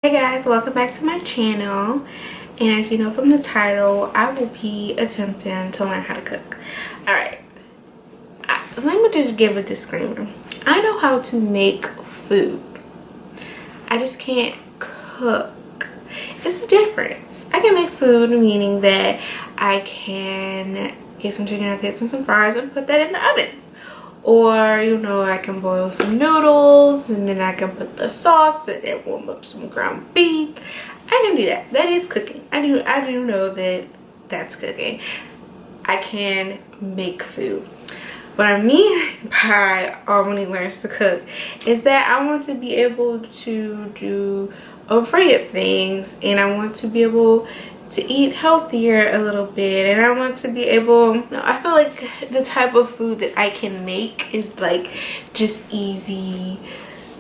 Hey guys, welcome back to my channel. And as you know from the title, I will be attempting to learn how to cook. Alright, let me just give a disclaimer. I know how to make food, I just can't cook. It's a difference. I can make food, meaning that I can get some chicken nuggets and some fries and put that in the oven. Or, you know, I can boil some noodles and then I can put the sauce and then warm up some ground beef. I can do that. That is cooking. I do know that that's cooking. I can make food. What I mean by Albany learns to cook is that I want to be able to do a variety of things, and I want to be able to eat healthier a little bit, and I want to be able, I feel like the type of food that I can make is like just easy,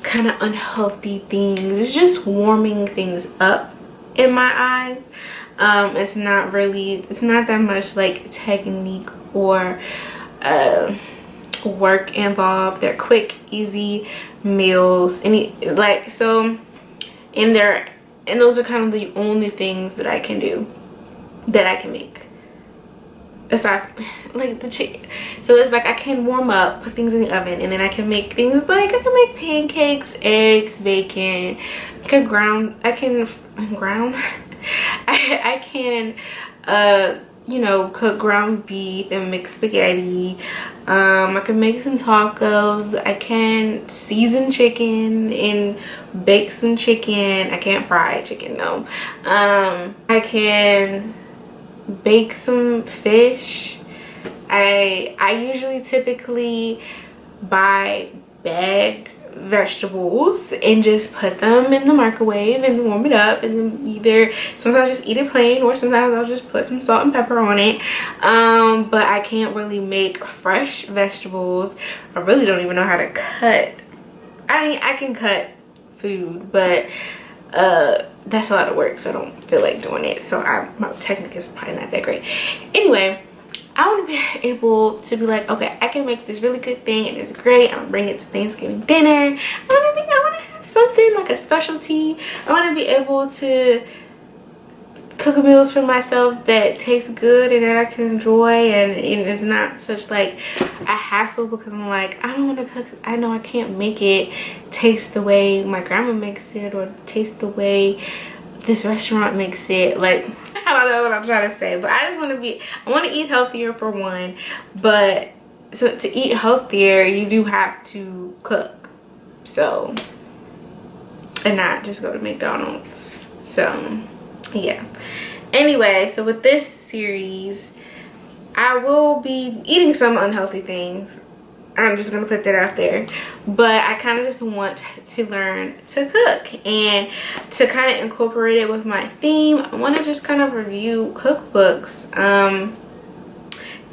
kind of unhealthy things. It's just warming things up in my eyes. It's not that much like technique or work involved. They're quick, easy meals, and those are kind of the only things that I can do, that I can make. Aside, like the chicken. So it's like I can warm up, put things in the oven, and then I can make things like I can make pancakes, eggs, bacon. I can you know, cook ground beef and mix spaghetti. I can make some tacos. I can season chicken and bake some chicken. I can't fry chicken though. I can bake some fish. I usually typically buy bagged vegetables and just put them in the microwave and warm it up, and then either sometimes just eat it plain, or sometimes I'll just put some salt and pepper on it. But I can't really make fresh vegetables. I really don't even know how to cut. I can cut food, but that's a lot of work, so I don't feel like doing it. So my technique is probably not that great. Anyway, I want to be able to be like, okay, I can make this really good thing and it's great. I'm gonna bring it to Thanksgiving dinner. I want to have something like a specialty. I want to be able to cook meals for myself that taste good and that I can enjoy, and it's not such like a hassle, because I'm like, I don't want to cook. I know I can't make it taste the way my grandma makes it, or taste the way this restaurant makes it. Like, I don't know what I'm trying to say, but I want to eat healthier for one. But so to eat healthier, you do have to cook, so, and not just go to McDonald's. So yeah, anyway, so with this series I will be eating some unhealthy things. I'm just gonna put that out there, but I kind of just want to learn to cook, and to kind of incorporate it with my theme, I want to just kind of review cookbooks, and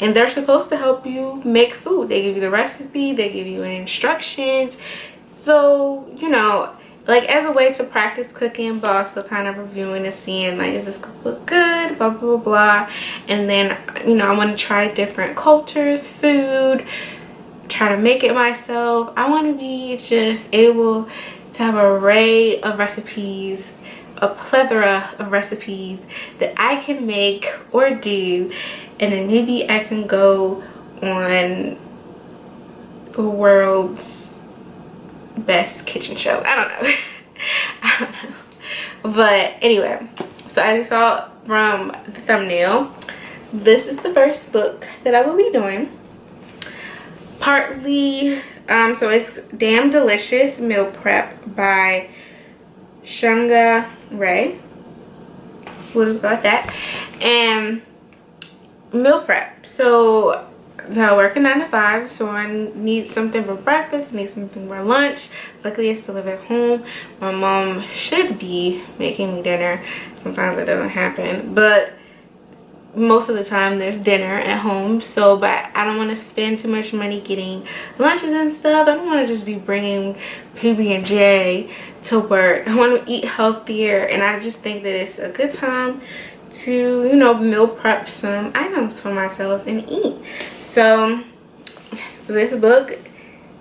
they're supposed to help you make food. They give you the recipe, they give you instructions, so, you know, like as a way to practice cooking, but also kind of reviewing and seeing like, is this cookbook good, blah blah blah blah. And then, you know, I want to try different cultures, food, try to make it myself. I want to be just able to have an array of recipes, a plethora of recipes that I can make or do, and then maybe I can go on the world's best kitchen show. I don't know. I don't know. But anyway, so as you saw from the thumbnail, this is the first book that I will be doing. Partly, so it's Damn Delicious Meal Prep by Shunga Ray. We'll just go with that. And meal prep. So I work a 9 to 5, so I need something for breakfast, need something for lunch. Luckily I still live at home. My mom should be making me dinner. Sometimes it doesn't happen, but most of the time there's dinner at home. So, but I don't want to spend too much money getting lunches and stuff. I don't want to just be bringing PB&J to work. I want to eat healthier, and I just think that it's a good time to, you know, meal prep some items for myself and eat. So this book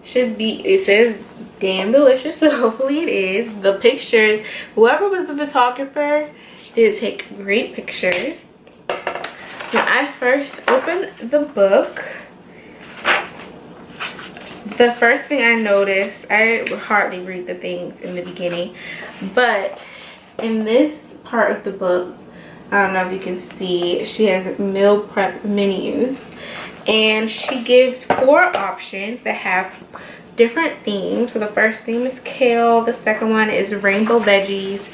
should be, it says damn delicious, so hopefully it is. The pictures, whoever was the photographer did take great pictures. When I first opened the book, the first thing I noticed, I hardly read the things in the beginning, but in this part of the book, I don't know if you can see, she has meal prep menus, and she gives 4 options that have different themes. So the first theme is kale, the second one is rainbow veggies,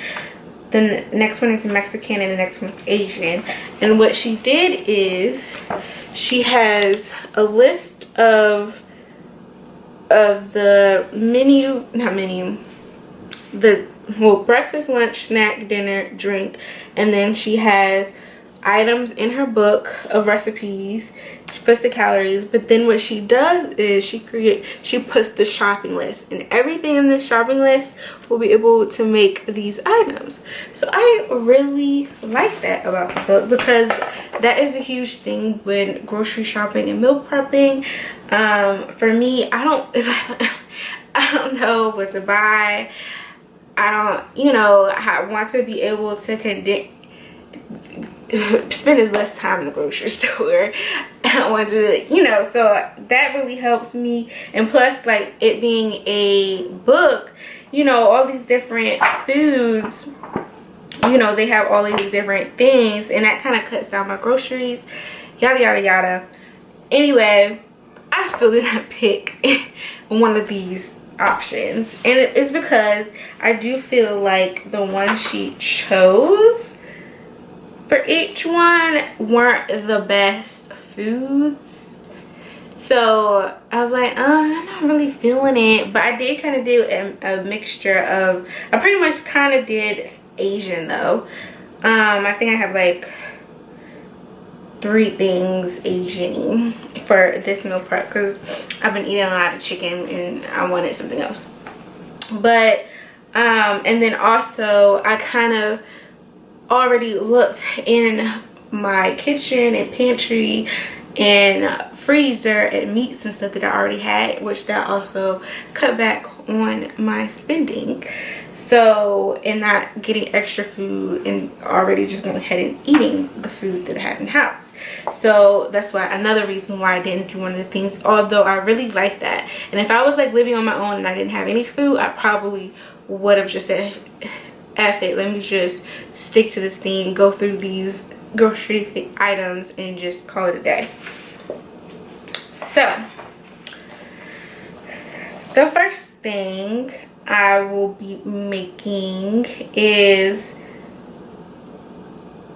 the next one is Mexican, and the next one is Asian. And what she did is she has a list of the menu, not menu, the breakfast, lunch, snack, dinner, drink, and then she has items in her book of recipes. She puts the calories, but then what she does is she puts the shopping list, and everything in this shopping list will be able to make these items. So I really like that about the book, because that is a huge thing when grocery shopping and meal prepping. For me, I don't know what to buy. I don't, you know, I want to be able to spend as less time in the grocery store. I want to, you know, so that really helps me. And plus, like, it being a book, you know, all these different foods, you know, they have all these different things, and that kind of cuts down my groceries, yada yada yada. Anyway, I still did not pick one of these options, and it's because I do feel like the ones she chose for each one weren't the best foods. So I was like, I'm not really feeling it. But I did kind of do a mixture of, I pretty much kind of did Asian though. I think I have like 3 things Asian for this meal prep, because I've been eating a lot of chicken and I wanted something else. But and then also I kind of already looked in my kitchen and pantry and freezer at meats and stuff that I already had, which that also cut back on my spending. So, and not getting extra food and already just going ahead and eating the food that I had in the house. So that's why, another reason why I didn't do one of the things, although I really like that. And if I was like living on my own and I didn't have any food, I probably would have just said, F it, let me just stick to this thing, go through these grocery items and just call it a day. So the first thing I will be making is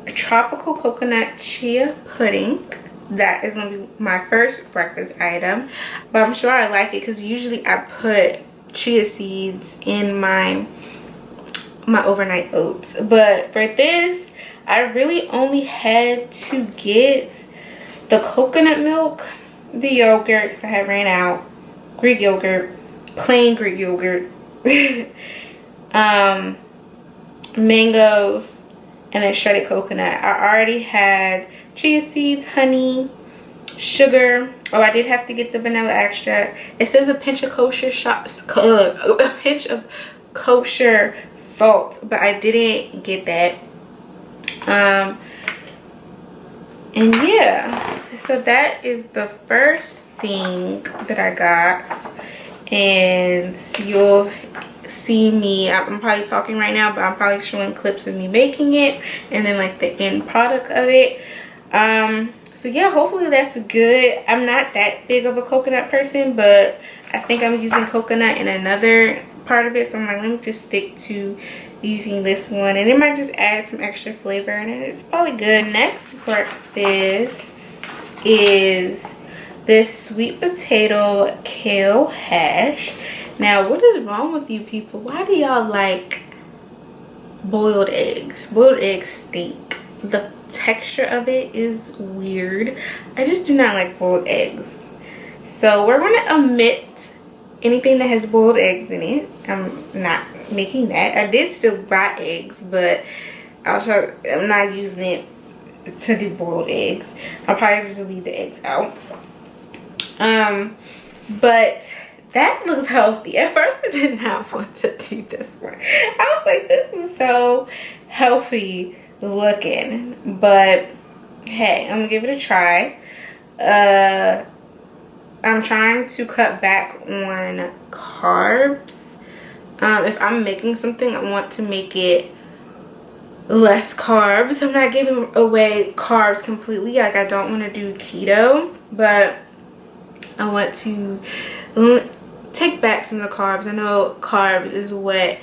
a tropical coconut chia pudding. That is going to be my first breakfast item, but I'm sure I like it because usually I put chia seeds in my overnight oats. But for this, I really only had to get the coconut milk, the yogurt because I had ran out, Greek yogurt, plain Greek yogurt, mangoes, and then shredded coconut. I already had chia seeds, honey, sugar. Oh, I did have to get the vanilla extract. It says a pinch of kosher kosher salt, but I didn't get that. And yeah, so that is the first thing that I got, and you'll see me, I'm probably talking right now, but I'm probably showing clips of me making it and then like the end product of it. So yeah, hopefully that's good. I'm not that big of a coconut person, but I think I'm using coconut in another part of it, so I'm like, let me just stick to using this one, and it might just add some extra flavor in it. It's probably good. Next breakfast is this sweet potato kale hash. Now, what is wrong with you people? Why do y'all like boiled eggs? Boiled eggs stink. The texture of it is weird. I just do not like boiled eggs. So we're going to omit anything that has boiled eggs in it. I'm not making that. I did still buy eggs, but I'm not using it to do boiled eggs. I'll probably just leave the eggs out. But that looks healthy. At first I did not want to do this one. I was like, this is so healthy looking, but hey, I'm gonna give it a try. I'm trying to cut back on carbs. If I'm making something, I want to make it less carbs. I'm not giving away carbs completely. Like, I don't want to do keto, but I want to take back some of the carbs. I know carbs is what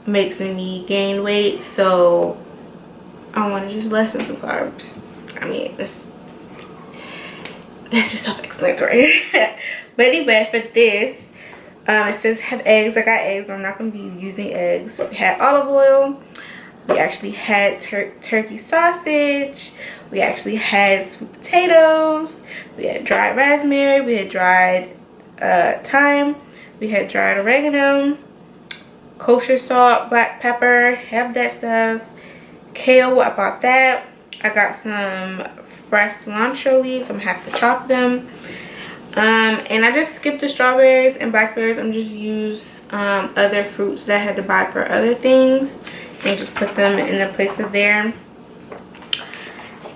makes me gain weight, so I want to just lessen some carbs. I mean, this is self-explanatory. But anyway, for this, it says have eggs. I got eggs, but I'm not going to be using eggs. So we had olive oil. We actually had turkey sausage. We actually had sweet potatoes. We had dried raspberry. We had dried thyme. We had dried oregano, kosher salt, black pepper. Have that stuff. Kale, I bought that. I got some fresh cilantro leaves. I'm gonna have to chop them. And I just skipped the strawberries and blackberries. I'm just use other fruits that I had to buy for other things and just put them in the place of there.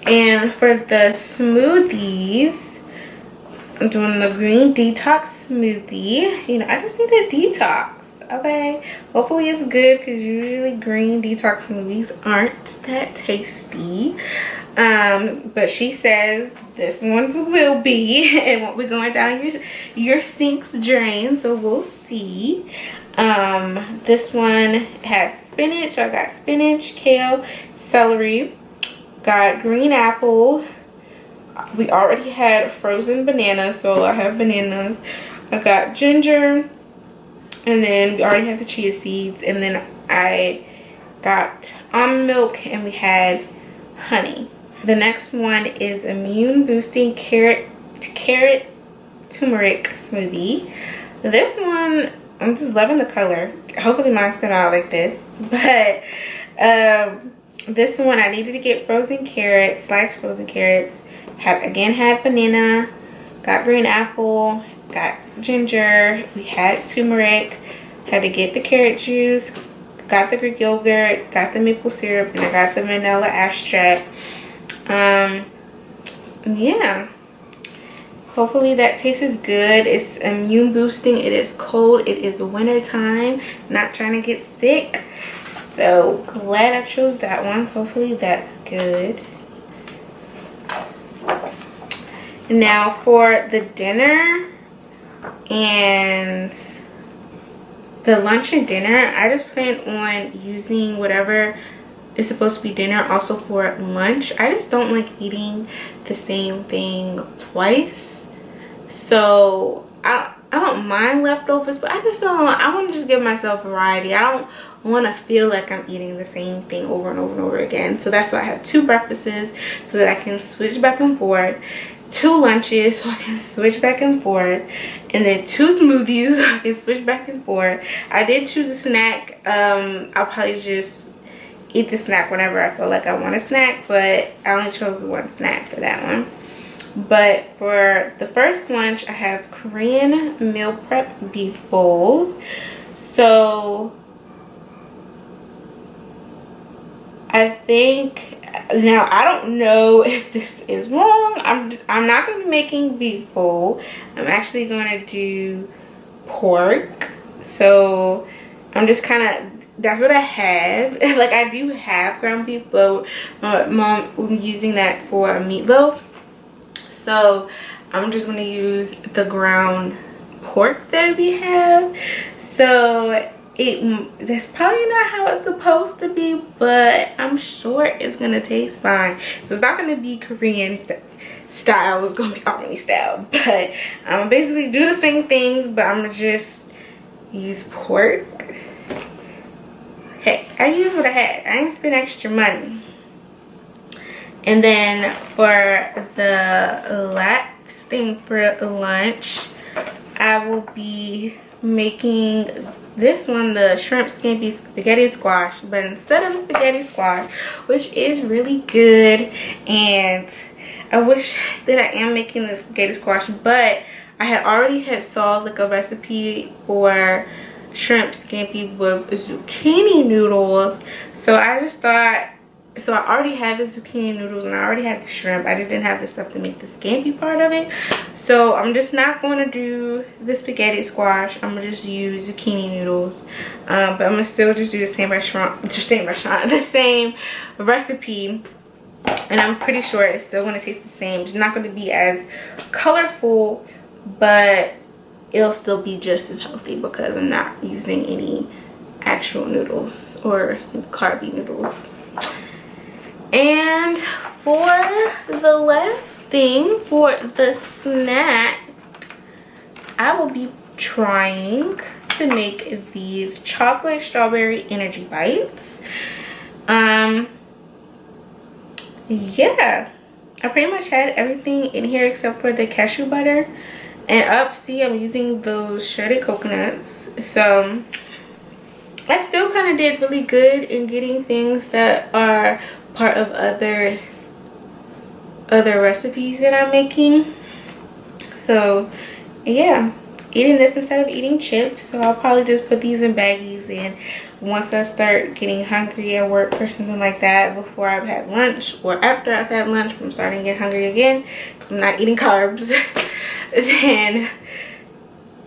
And for the smoothies, I'm doing the green detox smoothie. You know, I just need a detox, okay? Hopefully it's good, because usually green detox smoothies aren't that tasty. But she says this one will be. It won't be going down your sink's drain, so we'll see. This one has spinach. I got spinach, kale, celery, got green apple. We already had frozen bananas, so I have bananas. I got ginger, and then we already had the chia seeds, and then I got almond milk, and we had honey. The next one is immune boosting carrot turmeric smoothie. This one, I'm just loving the color. Hopefully mine's gonna out like this. But this one, I needed to get frozen carrots, sliced frozen carrots. Had banana, got green apple, got ginger. We had turmeric. Had to get the carrot juice, got the Greek yogurt, got the maple syrup, and I got the vanilla extract. Yeah, hopefully that tastes good. It's immune boosting. It is cold. It is winter time. Not trying to get sick, so glad I chose that one. Hopefully that's good. Now for the dinner and the lunch and dinner, I just plan on using whatever is supposed to be dinner also for lunch. I just don't like eating the same thing twice, so I don't mind leftovers, but I want to just give myself variety. I don't want to feel like I'm eating the same thing over and over and over again. So that's why I have 2 breakfasts, so that I can switch back and forth, 2 lunches so I can switch back and forth, and then 2 smoothies so I can switch back and forth. I did choose a snack. I'll probably just eat the snack whenever I feel like I want a snack, but I only chose 1 snack for that one. But for the first lunch, I have Korean meal prep beef bowls. So I think, now I don't know if this is wrong. I'm not going to be making beef bowl. I'm actually going to do pork. So I'm just kind of, that's what I have. Like, I do have ground beef, but my mom will be using that for a meatloaf. So I'm just going to use the ground pork that we have. So that's probably not how it's supposed to be, but I'm sure it's going to taste fine. So it's not going to be Korean style. It's going to be Albany style. But I'm going to basically do the same things, but I'm going to just use pork. Hey, I used what I had. I didn't spend extra money. And then for the last thing for lunch, I will be making this one, the shrimp scampi spaghetti squash. But instead of spaghetti squash, which is really good, and I wish that I am making the spaghetti squash, but I had already saw like a recipe for shrimp scampi with zucchini noodles. So I just thought, so I already had the zucchini noodles and I already had the shrimp. I just didn't have the stuff to make the scampi part of it. So I'm just not going to do the spaghetti squash. I'm going to just use zucchini noodles. But I'm going to still just do the same the same recipe. And I'm pretty sure it's still going to taste the same. It's not going to be as colorful, but it'll still be just as healthy because I'm not using any actual noodles or carby noodles. And for the last thing, for the snack, I will be trying to make these chocolate strawberry energy bites. Yeah, I pretty much had everything in here except for the cashew butter. And see, I'm using those shredded coconuts. So I still kind of did really good in getting things that are part of other recipes that I'm making. So yeah, eating this instead of eating chips. So I'll probably just put these in baggies, and once I start getting hungry at work or something like that, before I've had lunch or after I've had lunch, I'm starting to get hungry again because I'm not eating carbs, then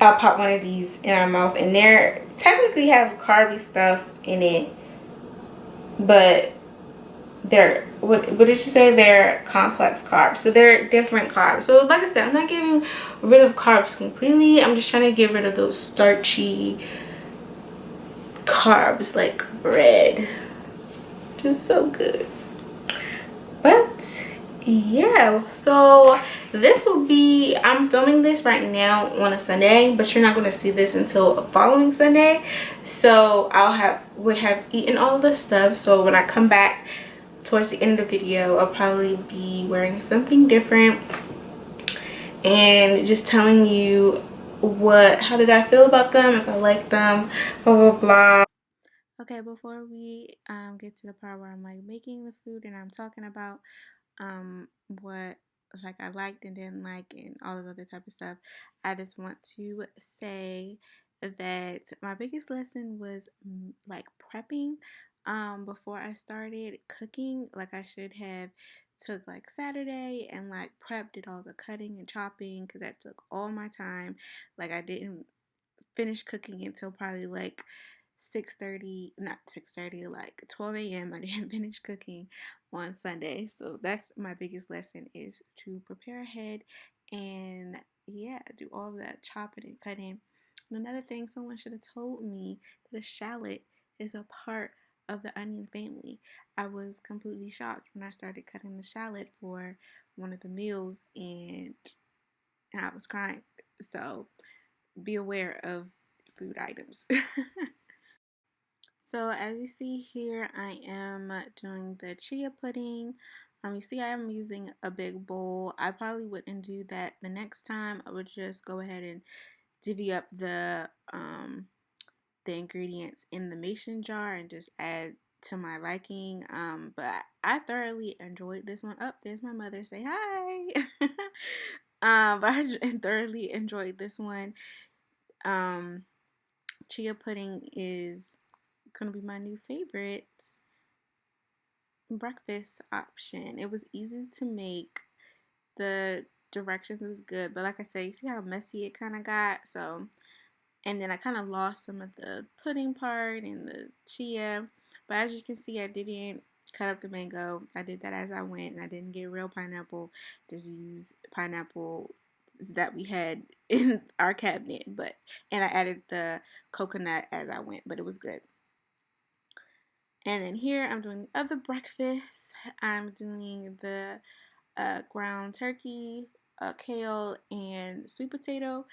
I'll pop one of these in my mouth. And they technically have carby stuff in it, but they're, what did you say, they're complex carbs, so they're different carbs. So like I said, I'm not getting rid of carbs completely. I'm just trying to get rid of those starchy carbs like bread. Just so good. But yeah, so this will be, I'm filming this right now on a Sunday, but you're not going to see this until a following Sunday. So would have eaten all this stuff. So when I come back towards the end of the video, I'll probably be wearing something different and just telling you how did I feel about them, if I like them, blah blah blah. Okay, before we get to the part where I'm like making the food and I'm talking about what like I liked and didn't like and all of other type of stuff, I just want to say that my biggest lesson was like prepping. Before I started cooking, like I should have took like Saturday and like prepped, did all the cutting and chopping, because that took all my time. Like I didn't finish cooking until probably like 6:30, not 6:30, like 12 a.m. I didn't finish cooking on Sunday. So that's my biggest lesson, is to prepare ahead and yeah, do all that chopping and cutting. And another thing, someone should have told me that a shallot is a part of the onion family. I was completely shocked when I started cutting the shallot for one of the meals, and I was crying. So be aware of food items. So as you see here, I am doing the chia pudding. You see I am using a big bowl. I probably wouldn't do that the next time. I would just go ahead and divvy up the ingredients in the mason jar and just add to my liking. But I thoroughly enjoyed this one. Oh, there's my mother. Say hi. But I thoroughly enjoyed this one. Chia pudding is gonna be my new favorite breakfast option. It was easy to make. The directions was good, but like I said, you see how messy it kind of got. So, and then I kind of lost some of the pudding part and the chia. But as you can see, I didn't cut up the mango. I did that as I went, and I didn't get real pineapple. Just use pineapple that we had in our cabinet. And I added the coconut as I went, but it was good. And then here I'm doing the other breakfast. I'm doing the ground turkey, kale, and sweet potato.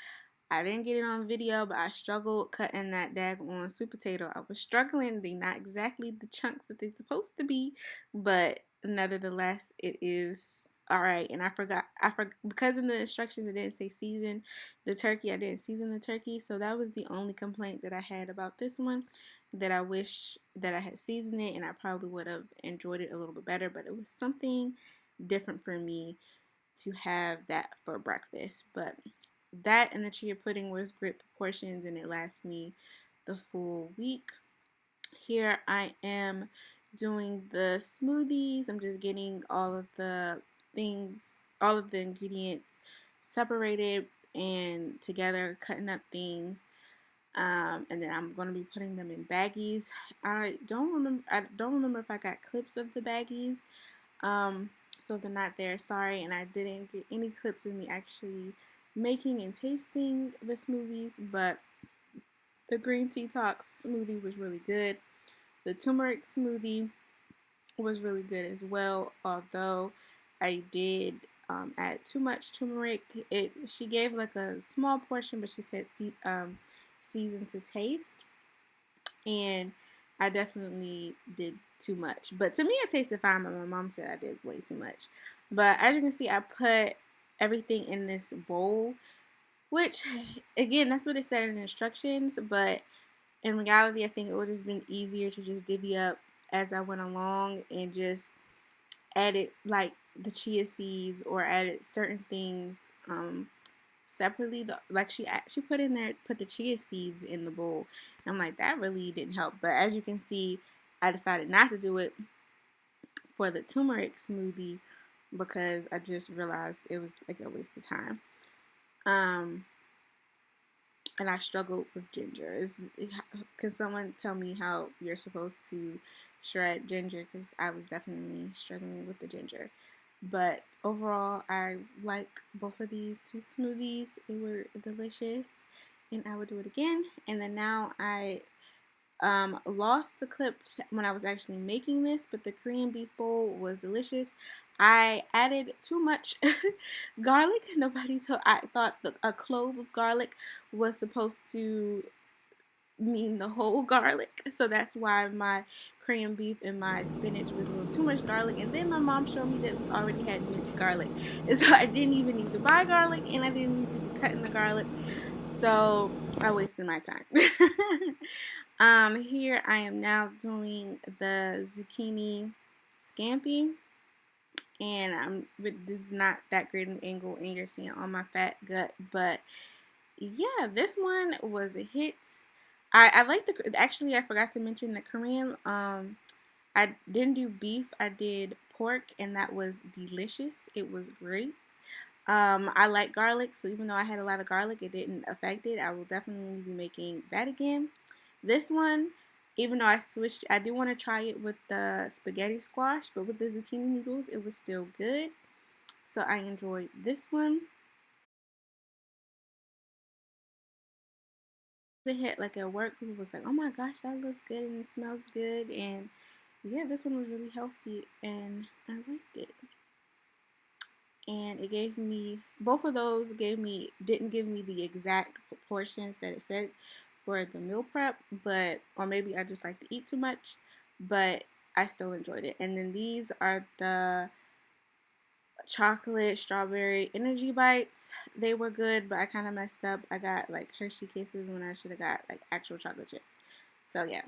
I didn't get it on video, but I struggled cutting that daggone sweet potato. I was struggling. They're not exactly the chunks that they're supposed to be, but nevertheless, it is all right. And I forgot because in the instructions it didn't say season the turkey. I didn't season the turkey, so that was the only complaint that I had about this one. That I wish that I had seasoned it, and I probably would have enjoyed it a little bit better. But it was something different for me to have that for breakfast. But that and the chia pudding was great proportions, and it lasts me the full week. Here I am doing the smoothies. I'm just getting all of the things, all of the ingredients separated and together, cutting up things. And then I'm gonna be putting them in baggies. I don't remember if I got clips of the baggies. So if they're not there, sorry. And I didn't get any clips of me actually making and tasting the smoothies, but the green tea talks smoothie was really good. The turmeric smoothie was really good as well, although I did add too much turmeric. She gave like a small portion, but she said season to taste, and I definitely did too much. But to me, it tasted fine. But my mom said I did way too much. But as you can see, I put everything in this bowl, which again, that's what it said in the instructions. But in reality, I think it would have just been easier to just divvy up as I went along and just added like the chia seeds or added certain things separately. Like she put in there, put the chia seeds in the bowl. And I'm like, that really didn't help. But as you can see, I decided not to do it for the turmeric smoothie because I just realized it was like a waste of time. And I struggled with ginger. Can someone tell me how you're supposed to shred ginger? Because I was definitely struggling with the ginger. But overall, I like both of these two smoothies. They were delicious, and I would do it again. And then now I lost the clip when I was actually making this, but the Korean beef bowl was delicious. I added too much garlic. I thought a clove of garlic was supposed to mean the whole garlic, so that's why my Korean beef and my spinach was a little too much garlic. And then my mom showed me that we already had minced garlic, and so I didn't even need to buy garlic, and I didn't need to be cutting the garlic. So I wasted my time. Here I am now doing the zucchini scampi, and this is not that great an angle, and you're seeing all my fat gut, but yeah, this one was a hit. I like actually I forgot to mention the Korean. I didn't do beef. I did pork, and that was delicious. It was great. I like garlic, so even though I had a lot of garlic, it didn't affect it. I will definitely be making that again. This one, even though I switched, I did want to try it with the spaghetti squash, but with the zucchini noodles, it was still good. So I enjoyed this one. The hit like at work, people was like, "Oh my gosh, that looks good and it smells good," and yeah, this one was really healthy, and I liked it. And it gave me, both of those didn't give me the exact proportions that it said for the meal prep, but or maybe I just like to eat too much, but I still enjoyed it. And then these are the chocolate strawberry energy bites. They were good, but I kind of messed up. I got like Hershey Kisses when I should have got like actual chocolate chips. So yeah.